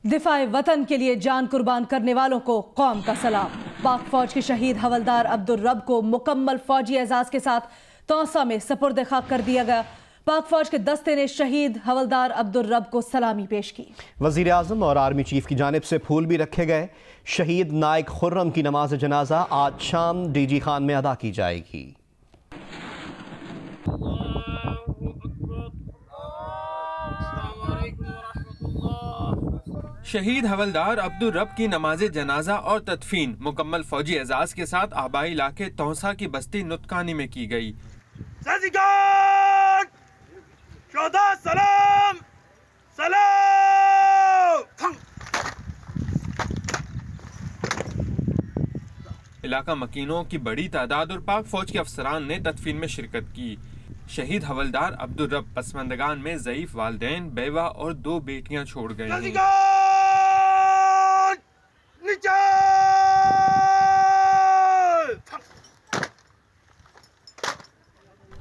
दिफाए वतन के लिए जान कुर्बान करने वालों को कौम का सलाम। पाक फौज के शहीद हवलदार अब्दुल रब को मुकम्मल फौजी एजाज के साथ तौसा में सपुर्द खाक कर दिया गया। पाक फौज के दस्ते ने शहीद हवलदार अब्दुल रब को सलामी पेश की। वजीर आजम और आर्मी चीफ की जानिब से फूल भी रखे गए। शहीद नायक खुर्रम की नमाज जनाजा आज शाम डीजी खान में अदा की जाएगी। शहीद हवलदार अब्दुल रब की नमाज जनाजा और तदफीन मुकम्मल फौजी एजाज के साथ आबाई इलाके तौसा की बस्ती नुतकानी में की गई। सलाम सलाम। इलाका मकीनों की बड़ी तादाद और पाक फौज के अफसरान ने तदफीन में शिरकत की। शहीद हवलदार अब्दुल रब पसमंदगान में ज़ईफ वालिदैन, बेवा और 2 बेटियां छोड़ गए।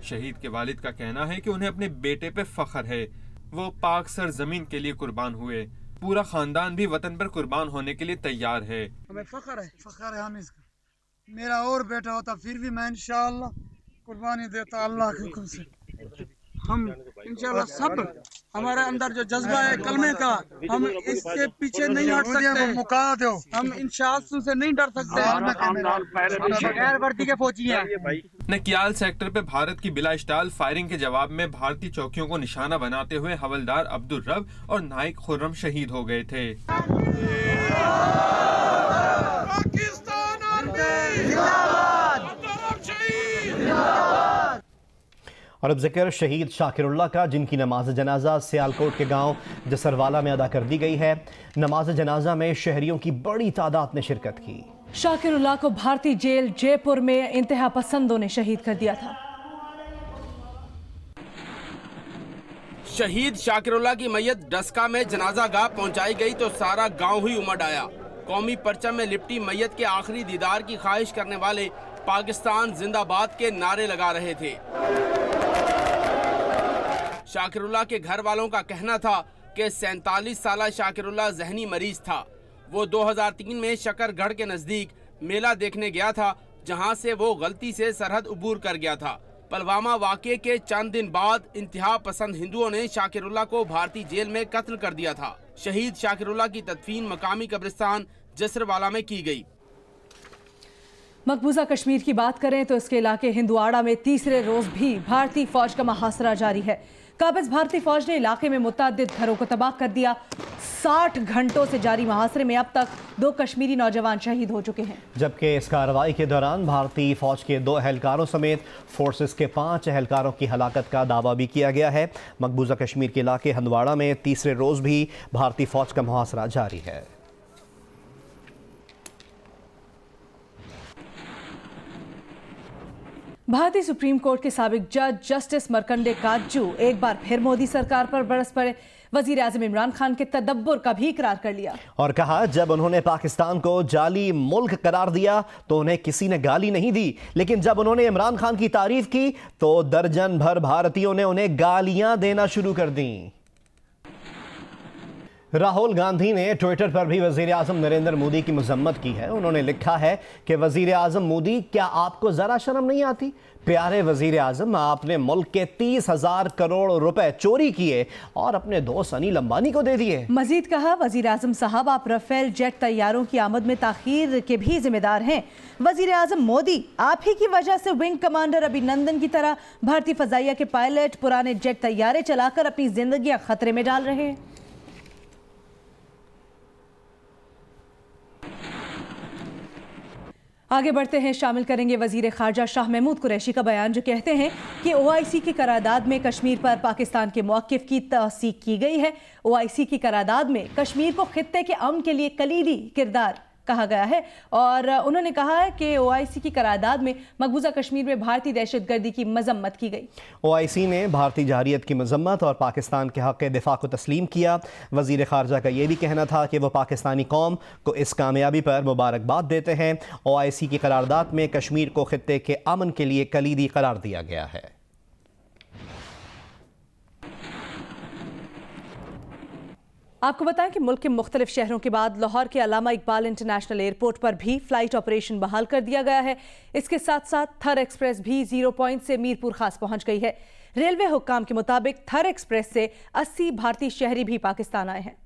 शहीद के वालिद का कहना है कि उन्हें अपने बेटे पे फख्र है। वो पाक सर जमीन के लिए कुर्बान हुए। पूरा खानदान भी वतन पर कुर्बान होने के लिए तैयार है। हमें फख्र है हम इसका। मेरा और बेटा होता फिर भी मैं इंशाअल्लाह कुर्बानी देता अल्लाह के हुक्म से। हम इंशाअल्लाह सब हमारे अंदर जो जज्बा है कलमे का, हम इसके पीछे नहीं हट सकते। हम इंशाअल्लाह से नहीं डर सकते। गैर वर्दी के फौजी हैं। नकियाल सेक्टर पे भारत की बिला इश्ताल फायरिंग के जवाब में भारतीय चौकियों को निशाना बनाते हुए हवलदार अब्दुल रब और नायक खुर्रम शहीद हो गए थे। और अब जिक्र शहीद शाकिरुल्लाह का, जिनकी नमाज जनाजा सियालकोट के गांव जसरवाला में अदा कर दी गई है। नमाज जनाजा में शहरियों की बड़ी तादाद ने शिरकत की। शाकिरुल्लाह को भारतीय जेल जयपुर में इंतहा पसंदों ने शहीद कर दिया था। शहीद शाकिरुल्लाह की मैयत डस्का में जनाजा गाह पहुंचाई गई तो सारा गांव ही उमड़ आया। कौमी परचम में लिपटी मैयत के आखिरी दीदार की ख्वाहिश करने वाले पाकिस्तान जिंदाबाद के नारे लगा रहे थे। शाकिरुल्लाह के घर वालों का कहना था कि 47 साला शाकिरुल्लाह जहनी मरीज था। वो 2003 में शकरगढ़ के नजदीक मेला देखने गया था, जहां से वो गलती से सरहद उबूर कर गया था। पुलवामा वाक़े के चंद दिन बाद इंतहा पसंद हिंदुओं ने शाकिरुल्लाह को भारतीय जेल में कत्ल कर दिया था। शहीद शाकिरुल्लाह की तदफीन मकामी कब्रिस्तान जसरवाला में की गई। मकबूजा कश्मीर की बात करें तो इसके इलाके हिंदुआड़ा में तीसरे रोज भी भारतीय फौज का मुहासरा जारी है। काबिज भारतीय फौज ने इलाके में मुतअद्दिद घरों को तबाह कर दिया। 60 घंटों से जारी मुहासरे में अब तक 2 कश्मीरी नौजवान शहीद हो चुके हैं, जबकि इस कार्रवाई के दौरान भारतीय फौज के 2 एहलकारों समेत फोर्सेस के 5 एहलकारों की हलाकत का दावा भी किया गया है। मकबूजा कश्मीर के इलाके हंदवाड़ा में तीसरे रोज भी भारतीय फौज का मुहासरा जारी है। भारतीय सुप्रीम कोर्ट के साबिक जज जस्टिस मरकंडे काजू एक बार फिर मोदी सरकार पर बरस पड़े। वजीर आजम इमरान खान के तदब्बुर का भी इकरार कर लिया और कहा, जब उन्होंने पाकिस्तान को जाली मुल्क करार दिया तो उन्हें किसी ने गाली नहीं दी, लेकिन जब उन्होंने इमरान खान की तारीफ की तो दर्जन भर भारतीयों ने उन्हें गालियां देना शुरू कर दी। राहुल गांधी ने ट्विटर पर भी वजीर आजम नरेंद्र मोदी की मजम्मत की है। उन्होंने लिखा है कि वजीर आजम मोदी, क्या आपको जरा शर्म नहीं आती? प्यारे वजीर आजम, आपने मुल्क के 30,000 करोड़ रुपए चोरी किए और अपने दोस्त अनिल अंबानी को दे दिए। मजीद कहा, वजीर आजम साहब, आप राफेल जेट तैयारों की आमद में ताखीर के भी जिम्मेदार हैं। वजीर आजम मोदी, आप ही की वजह से विंग कमांडर अभिनंदन की तरह भारतीय फजाइया के पायलट पुराने जेट तैयारे चलाकर अपनी जिंदगियां खतरे में डाल रहे हैं। आगे बढ़ते हैं, शामिल करेंगे वजीर खारजा शाह महमूद कुरैशी का बयान, जो कहते हैं कि OIC की करारदाद में कश्मीर पर पाकिस्तान के मौक़िफ़ की तौसीक़ की गई है। OIC की करारदाद में कश्मीर को खित्ते के अमन के लिए कलीदी किरदार कहा गया है और उन्होंने कहा है कि OIC की करारदाद में मकबूजा कश्मीर में भारतीय दहशतगर्दी की मजम्मत की गई। OIC ने भारतीय जारियत की मजम्मत और पाकिस्तान के हक़ दिफा को तस्लीम किया। वज़ीर ख़ारजा का यह भी कहना था कि वह पाकिस्तानी कौम को इस कामयाबी पर मुबारकबाद देते हैं। OIC की करारदाद में कश्मीर को खित्ते के अमन के लिए कलीदी करार दिया गया है। आपको बताएं कि मुल्क के मुख्तलिफ शहरों के बाद लाहौर के अल्लामा इकबाल इंटरनेशनल एयरपोर्ट पर भी फ्लाइट ऑपरेशन बहाल कर दिया गया है। इसके साथ साथ थर एक्सप्रेस भी 0 पॉइंट से मीरपुर खास पहुंच गई है। रेलवे हुक्काम के मुताबिक थर एक्सप्रेस से 80 भारतीय शहरी भी पाकिस्तान आए हैं।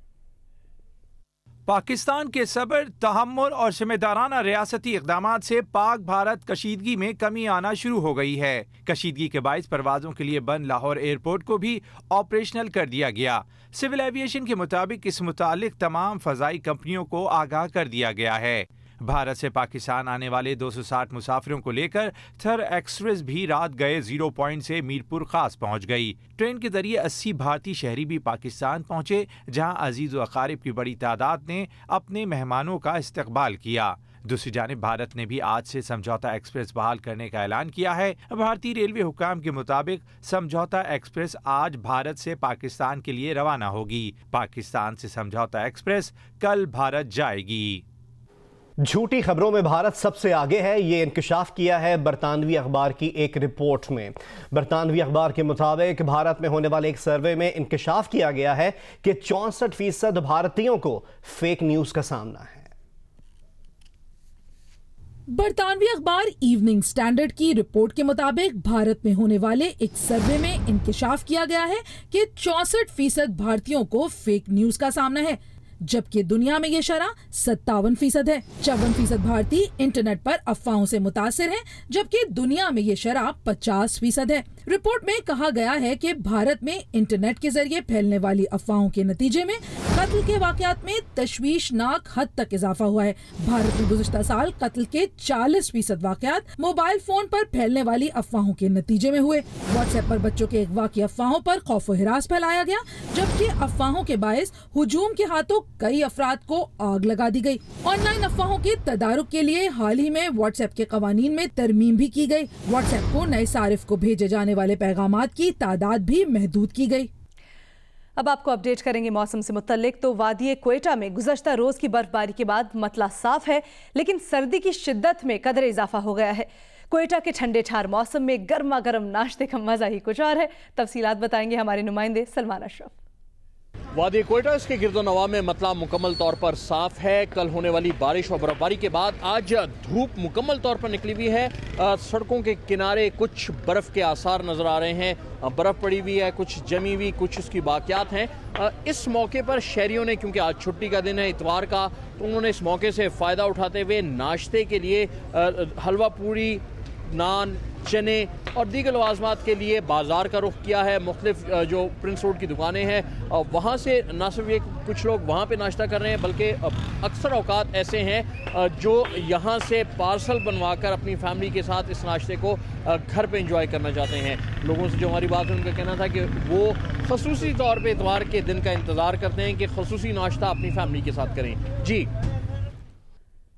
पाकिस्तान के सब्र, तहम्मुल और जिम्मेदाराना रियासती इक़दामात से पाक भारत कशीदगी में कमी आना शुरू हो गई है। कशीदगी के बाइस परवाजों के लिए बंद लाहौर एयरपोर्ट को भी ऑपरेशनल कर दिया गया। सिविल एविएशन के मुताबिक इस मुतालिक तमाम फ़ज़ाई कंपनियों को आगाह कर दिया गया है। भारत से पाकिस्तान आने वाले 260 मुसाफिरों को लेकर थर एक्सप्रेस भी रात गए 0 पॉइंट से मीरपुर खास पहुंच गई। ट्रेन के जरिए 80 भारतीय शहरी भी पाकिस्तान पहुंचे, जहां अजीज व अकारिब की बड़ी तादाद ने अपने मेहमानों का इस्तकबाल किया। दूसरी जानिब भारत ने भी आज से समझौता एक्सप्रेस बहाल करने का ऐलान किया है। भारतीय रेलवे हुक्काम के मुताबिक समझौता एक्सप्रेस आज भारत से पाकिस्तान के लिए रवाना होगी। पाकिस्तान से समझौता एक्सप्रेस कल भारत जाएगी। झूठी खबरों में भारत सबसे आगे है, ये इंकशाफ किया है बरतानवी अखबार की एक रिपोर्ट में। बरतानवी अखबार के मुताबिक भारत में होने वाले एक सर्वे में इंकशाफ किया गया है कि 64% भारतीयों को फेक न्यूज का सामना है। बरतानवी अखबार इवनिंग स्टैंडर्ड की रिपोर्ट के मुताबिक भारत में होने वाले एक सर्वे में इंकशाफ किया गया है कि 64% भारतीयों को फेक न्यूज का सामना है, जबकि दुनिया में ये शरह 57% है। 54% भारतीय इंटरनेट पर अफवाहों से मुतासिर हैं, जबकि दुनिया में ये शरह 50% है। रिपोर्ट में कहा गया है कि भारत में इंटरनेट के जरिए फैलने वाली अफवाहों के नतीजे में कत्ल के वाकयात में तशवीशनाक हद तक इजाफा हुआ है। भारत में गुज़िश्ता साल कत्ल के 40% वाकयात मोबाइल फोन पर फैलने वाली अफवाहों के नतीजे में हुए। व्हाट्सएप पर बच्चों के अगवा की अफवाहों पर खौफ व हिरास फैलाया गया, जबकि अफवाहों के बायस हुजूम के हाथों कई अफराद को आग लगा दी गई। ऑनलाइन अफवाहों के तदारुक के लिए हाल ही में व्हाट्सएप के कवानीन में तरमीम भी की गई। व्हाट्सएप को नए सारिफ को भेजे जाने वाले पैगामात की तादाद भी महदूद की गई। अब आपको अपडेट करेंगे मौसम से मुत्तल्लिक। तो वादी क्वेटा में गुज़श्ता रोज की बर्फबारी के बाद मतला साफ है, लेकिन सर्दी की शिद्दत में कदर इजाफा हो गया है। क्वेटा के ठंडे ठार मौसम में गर्मा गर्म नाश्ते का मजा ही कुछ और है। तफसीलात बताएंगे हमारे नुमाइंदे सलमान अशरफ। वादी क्वेटा इसके गिरदोनवा में मतला मुकम्मल तौर पर साफ है। कल होने वाली बारिश और बर्फबारी के बाद आज धूप मुकम्मल तौर पर निकली हुई है। सड़कों के किनारे कुछ बर्फ़ के आसार नज़र आ रहे हैं। बर्फ़ पड़ी हुई है, कुछ जमी हुई, कुछ उसकी बाकियात हैं। इस मौके पर शहरियों ने, क्योंकि आज छुट्टी का दिन है इतवार का, तो उन्होंने इस मौके से फ़ायदा उठाते हुए नाश्ते के लिए हलवा पूरी, नान, चने और दीगर लवाजमात के लिए बाज़ार का रुख किया है। मुख्तलिफ जो प्रिंस रोड की दुकानें हैं वहाँ से न सिर्फ ये कुछ लोग वहाँ पे नाश्ता कर रहे हैं, बल्कि अक्सर औकात ऐसे हैं जो यहाँ से पार्सल बनवा कर अपनी फैमिली के साथ इस नाश्ते को घर पे एंजॉय करना चाहते हैं। लोगों से जो हमारी बात है उनका कहना था कि वो खसूसी तौर पर इतवार के दिन का इंतज़ार करते हैं कि खसूसी नाश्ता अपनी फैमिली के साथ करें। जी,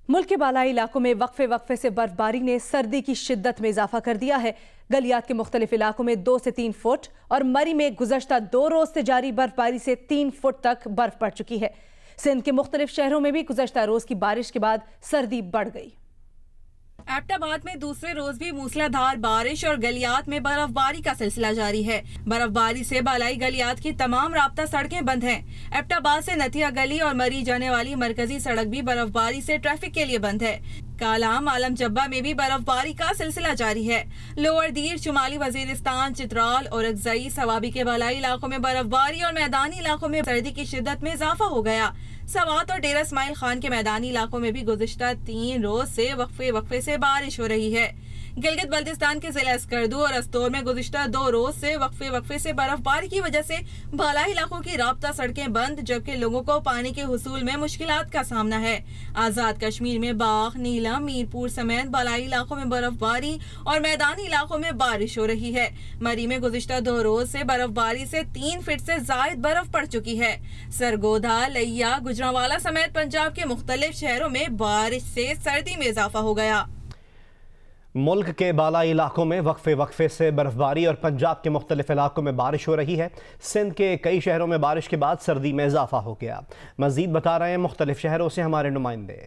मुल्क के बालाई इलाकों में वक्फे से बर्फबारी ने सर्दी की शिद्दत में इजाफा कर दिया है। गलियात के मुख्तलिफ इलाकों में 2 से 3 फुट और मरी में गुज़श्ता 2 रोज से जारी बर्फबारी से 3 फुट तक बर्फ पड़ चुकी है। सिंध के मुख्तलिफ शहरों में भी गुज़श्ता रोज की बारिश के बाद सर्दी बढ़ गई। एबटाबाद में दूसरे रोज भी मूसलाधार बारिश और गलियात में बर्फबारी का सिलसिला जारी है। बर्फबारी से बालाई गलियात की तमाम राब्ता सड़कें बंद हैं। एबटाबाद से नथिया गली और मरी जाने वाली मरकजी सड़क भी बर्फबारी से ट्रैफिक के लिए बंद है। कालाम आलम जब्बा में भी बर्फबारी का सिलसिला जारी है। लोअर दीर, शुमाली वजीरिस्तान, चित्राल और अगजई सवाबी के बालाई इलाकों में बर्फबारी और मैदानी इलाकों में सर्दी की शिद्दत में इजाफा हो गया। सवात और डेरा इस्माइल खान के मैदानी इलाकों में भी गुज़िश्ता 3 रोज से वक्फे से बारिश हो रही है। गिलगित बल्तिस्तान के जिला स्कर्दू और अस्तोर में गुज़िश्ता 2 रोज से वक्फे से बर्फबारी की वजह से बालाई इलाकों की राब्ता सड़कें बंद, जबकि लोगों को पानी के हुसूल में मुश्किलात का सामना है। आजाद कश्मीर में बाग, नीलम, मीरपुर समेत बालाई इलाकों में बर्फबारी और मैदानी इलाकों में बारिश हो रही है। मरी में गुज़िश्ता 2 रोज से बर्फबारी से 3 फीट से जायद बर्फ पड़ चुकी है। सरगोधा, लैया, गुजरांवाला समेत पंजाब के मुख्तलिफ शहरों में बारिश से सर्दी में इजाफा हो गया। मुल्क के बालाई इलाकों में वक्फे से बर्फबारी और पंजाब के मुख्तलिफ इलाकों में बारिश हो रही है। सिंध के कई शहरों में बारिश के बाद सर्दी में इजाफा हो गया। मजीद बता रहे हैं मुख्तलिफ शहरों से हमारे नुमाइंदे।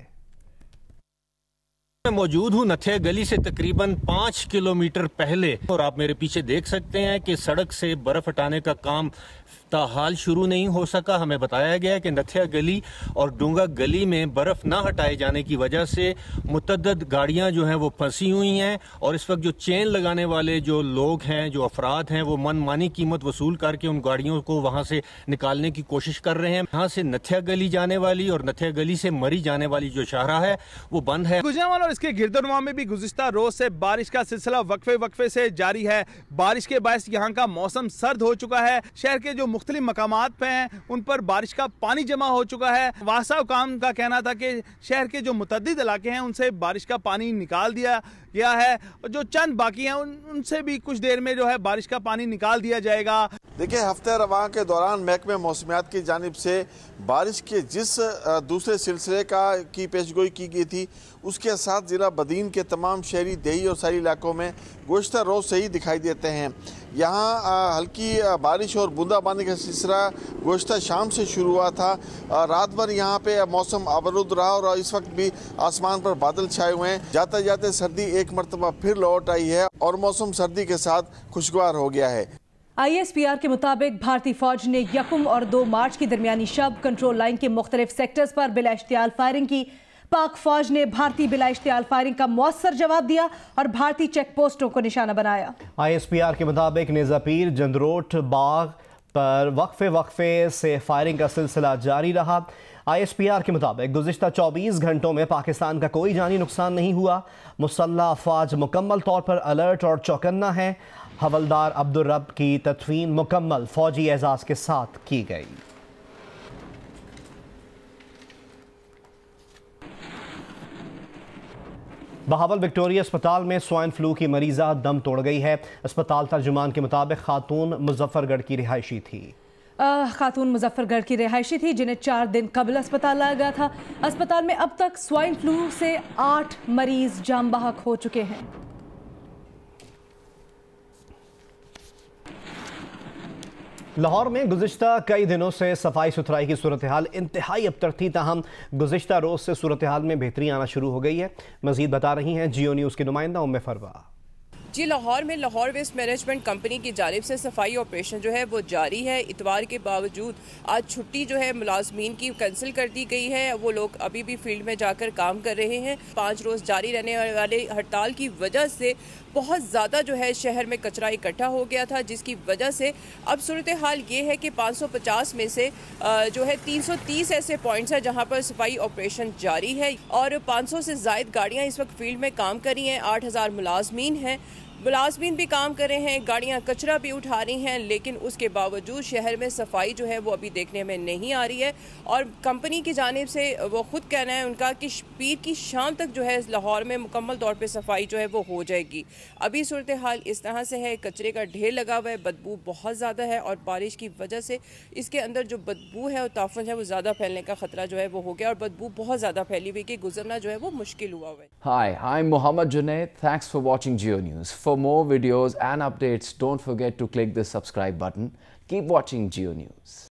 मैं मौजूद हूँ नथिया गली से तकरीबन 5 किलोमीटर पहले, और आप मेरे पीछे देख सकते हैं कि सड़क से बर्फ हटाने का काम ताहाल शुरू नहीं हो सका। हमें बताया गया कि नथिया गली और डूंगा गली में बर्फ ना हटाए जाने की वजह से मुतअद्दिद गाड़ियां जो हैं वो फंसी हुई हैं, और इस वक्त जो चेन लगाने वाले जो लोग हैं, जो अफराद हैं, वो मनमानी कीमत वसूल करके उन गाड़ियों को वहां से निकालने की कोशिश कर रहे हैं। यहाँ से नथिया गली जाने वाली और नथिया गली से मरी जाने वाली जो शाहराह है वो बंद है। गुजरांवाला और इसके गिरदोनवा में भी गुज़िश्ता रोज से बारिश का सिलसिला वक्फे से जारी है। बारिश के बायस यहाँ का मौसम सर्द हो चुका है। शहर के जो मुख्तलिफ मकामात पे हैं उन पर बारिश का पानी जमा हो चुका है। वासा हुकाम का कहना था कि शहर के जो मुतअद्दिद इलाके हैं उनसे बारिश का पानी निकाल दिया गया है, और जो चंद बाकी हैं उनसे भी कुछ देर में जो है बारिश का पानी निकाल दिया जाएगा। देखिए, हफ्ते रवां के दौरान महकमे मौसमियात की जानिब से बारिश के जिस दूसरे सिलसिले की पेशगोई की गई थी, उसके साथ ज़िला बदीन के तमाम शहरी, देही और शहरी इलाकों में गुज़िश्ता रोज़ से ही दिखाई देते हैं। यहाँ हल्की बारिश और बूंदाबांदी का सिलसिला गुज़िश्ता शाम से शुरू हुआ था। रात भर यहाँ पे मौसम आबरूद रहा और इस वक्त भी आसमान पर बादल छाए हुए हैं। जाते जाते सर्दी एक मरतबा फिर लौट आई है और मौसम सर्दी के साथ खुशगवार हो गया है। ISPR के मुताबिक भारतीय फौज ने 1 और 2 मार्च की दरमियानी शब कंट्रोल लाइन के मुख्तलिफ सेक्टर्स पर बिला इश्तियाल फायरिंग की। पाक फौज ने भारतीय बिला इश्तियाल फायरिंग का मौसर जवाब दिया और भारतीय चेक पोस्टों को निशाना बनाया। ISPR के मुताबिक निज़ापीर जंदरोट बाग पर वक्फे से फायरिंग का सिलसिला जारी रहा। ISPR के मुताबिक गुज़िश्ता 24 घंटों में पाकिस्तान का कोई जानी नुकसान नहीं हुआ। मुसल्लह अफवाज मुकम्मल तौर पर अलर्ट और चौकन्ना है। हवलदार अब्दुल रब की तदफीन मुकम्मल फौजी एजाज के साथ की गई। बहावल विक्टोरिया अस्पताल में स्वाइन फ्लू की मरीजा दम तोड़ गई है। अस्पताल तर्जुमान के मुताबिक खातून मुजफ्फरगढ़ की रिहायशी थी। खातून मुजफ्फरगढ़ की रिहायशी थी जिन्हें 4 दिन कबल अस्पताल लाया गया था। अस्पताल में अब तक स्वाइन फ्लू से 8 मरीज जाम बहक हो चुके हैं। लाहौर में गुज़िश्ता कई दिनों से सफाई सुथराई की सूरत हाल इंतहाई अबतर थी, ताहम गुज़िश्ता रोज़ से सूरत हाल में बेहतरी आना शुरू हो गई है। मज़ीद बता रही हैं जियो न्यूज़ की नुमाइंदा उम्मे फरवा। जी, लाहौर में लाहौर वेस्ट मैनेजमेंट कंपनी की जानिब से सफाई ऑपरेशन जो है वो जारी है। इतवार के बावजूद आज छुट्टी जो है मुलाजमीन की कैंसिल कर दी गई है। वो लोग अभी भी फील्ड में जाकर काम कर रहे हैं। 5 रोज़ जारी रहने वाले हड़ताल की वजह से बहुत ज़्यादा जो है शहर में कचरा इकट्ठा हो गया था, जिसकी वजह से अब सूरत हाल ये है कि 550 में से जो है 330 ऐसे पॉइंट्स हैं जहाँ पर सफाई ऑपरेशन जारी है और 500 से ज़ायद गाड़ियाँ इस वक्त फील्ड में काम कर रही हैं। 8000 मुलाजमीन हैं, मुलाजमीन भी काम कर रहे हैं, गाड़ियां कचरा भी उठा रही हैं, लेकिन उसके बावजूद शहर में सफाई जो है वो अभी देखने में नहीं आ रही है। और कंपनी की जानिब से वो खुद कहना है उनका कि पीर की शाम तक जो है लाहौर में मुकम्मल तौर पे सफाई जो है वो हो जाएगी। अभी सूरत हाल इस तरह से है, कचरे का ढेर लगा हुआ है, बदबू बहुत ज़्यादा है और बारिश की वजह से इसके अंदर जो बदबू है और ताफन है वो ज़्यादा फैलने का खतरा जो है वो हो गया और बदबू बहुत ज़्यादा फैली हुई कि गुजरना जो है वो मुश्किल हुआ है। Hi, I'm Mohammed Junaid. Thanks for watching Geo News. For more videos and updates, don't forget to click the subscribe button. Keep watching Geo News.